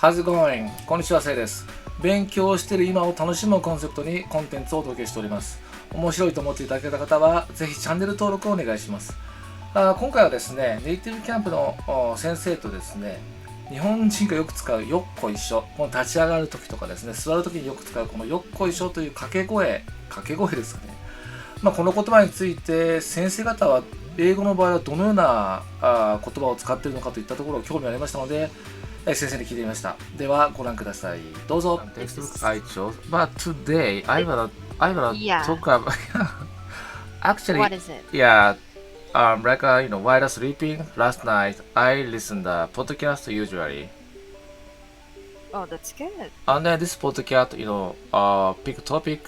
How's it going? こんにちは、せいです。勉強している今を楽しむコンセプトにコンテンツをお届けしております。面白いと思っていただけた方は、ぜひチャンネル登録をお願いします。今回はですね、ネイティブキャンプの先生とですね、日本人がよく使うよっこいしょ、この立ち上がるときとかですね、座るときによく使うこのよっこいしょという掛け声ですね。この言葉について先生方は英語の場合はどのような言葉を使っているのかといったところを興味ありましたので、先生に聞いてみました。ではご覧ください。どうぞ。Textbook I chose, but today I wanna talk about actually. What is it? Yeah, like while sleeping last night, I listened to podcast usually. Oh, that's good. And then this podcast, pick topic.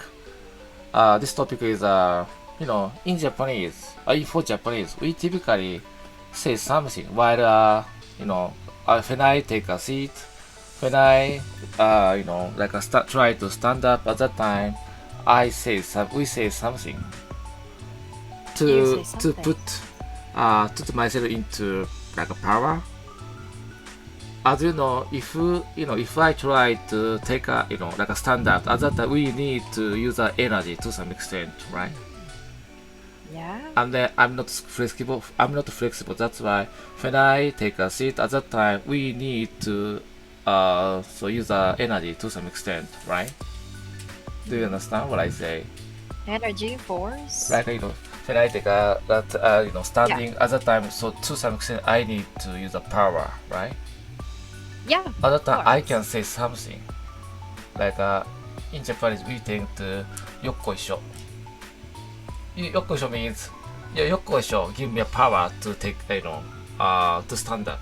This topic is, in Japanese, for Japanese, we typically say something while, when I take a seat, when I, try to stand up at that time, we say something to put myself into like a power. As you know, if I try to take a, like a stand up, at that time we need to use our energy to some extent, right? Yeah. And then I'm not flexible. That's why when I take a seat at that time, we need to use our energy to some extent, right? Do you understand what I say? Energy force. Like when I take standing at that time, so to some extent I need to use the power, right? Yeah. At that time I can say something. Like in Japanese we tend to よっこいしょ. よっこいしょ meansよっこいしょ give me a power to take to stand up.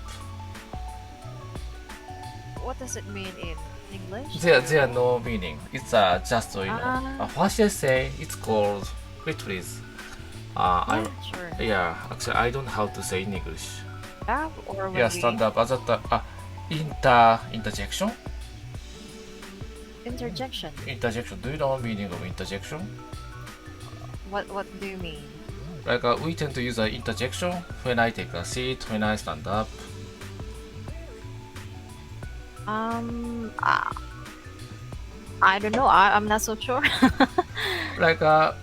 What does it mean in English? There are no meaning. It's just what should I say? It's called rituals. Sure. Yeah, actually I don't know how to say in English. Or Yeah, stand up at that time. Interjection. Interjection. Interjection. Do you know the meaning of interjection? What do you mean? Like we tend to use interjection when I take a seat, when I stand up. I don't know. I'm not so sure. Like to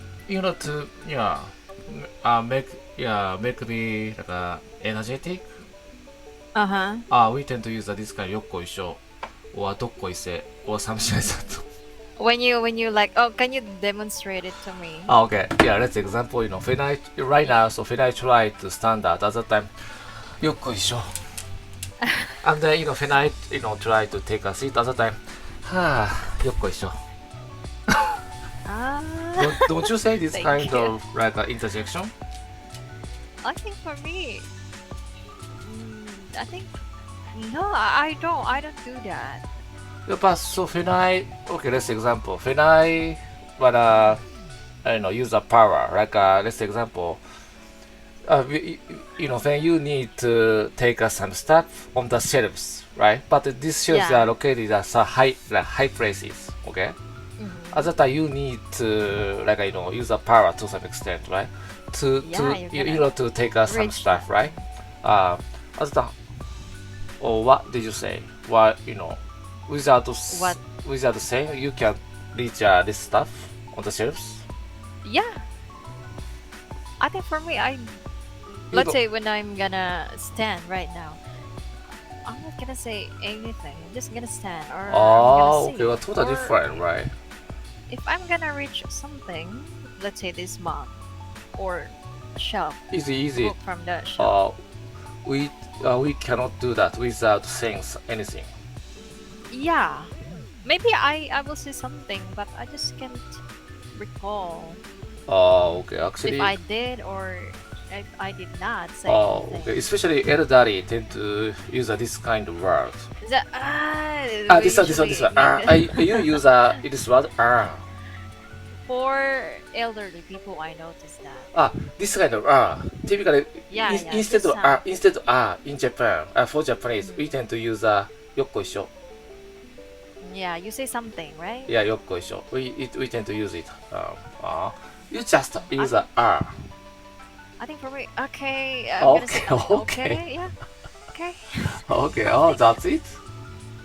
make me like energetic. We tend to use this kind of よっこいしょ or どっこいせ or something like that. When you like, can you demonstrate it to me? Okay. Yeah, let's example. When I right now, so when I try to stand up at that time, よっこいしょ. And then when I try to take a seat at that time, よっこいしょ. Don't you say this kind of like interjection? I think for me, I think no, I don't do that. But so when let's example. When I wanna, use a power, like let's example. When you need to take some stuff on the shelves, right? But these shelves are located at high places, okay? At that time you need to use a power to some extent, right? To take some stuff, right? At that time, or what did you say? Without saying you can reach this stuff on the shelves? Yeah. I think for me, let's say when I'm gonna stand right now, I'm not gonna say anything. I'm just gonna stand or I'm gonna okay, well, totally different, right? If I'm gonna reach something, let's say this mug or shelf, Easy. book from the shelf. We cannot do that without saying anything. Yeah, maybe I will say something, but I just can't recall Okay. Actually, if I did or if I did not say anything. Okay. Especially elderly tend to use this kind of word. This one. You use this word. For elderly people, I noticed that. This kind of typically instead of in Japan, for Japanese, we tend to use よっこいしょ. Yeah, you say something, right? Yeah, よっこいしょ. We tend to use it. You just use I think for me, okay. I'm gonna say, Okay. yeah, okay. Okay. Oh, that's it.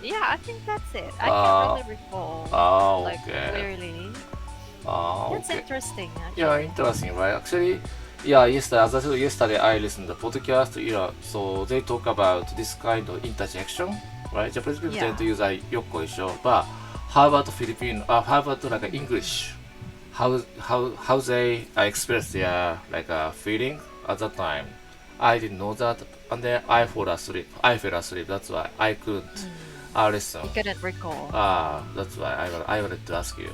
Yeah, I think that's it. I Ah, can't really recall like okay. clearly. That's Okay. interesting, Yeah, actually. interesting, right? Actually, yeah, yesterday, as I said yesterday, I listened to the podcast, so they talk about this kind of interjection, right? Japanese people tend to Yeah. use yoっこいしょ, but how about Filipino, how about like English? How they express their like feeling at that time? I didn't know that, and then I fall asleep. That's why I couldn't listen. You couldn't recall. That's why I wanted to ask you.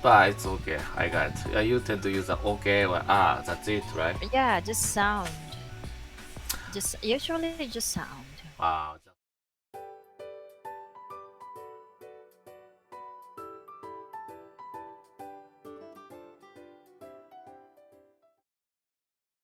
But it's okay. I got it. Yeah, you tend to use the okay or that's it, right? Yeah, just sound. Just usually just sound. ああ、じゃあ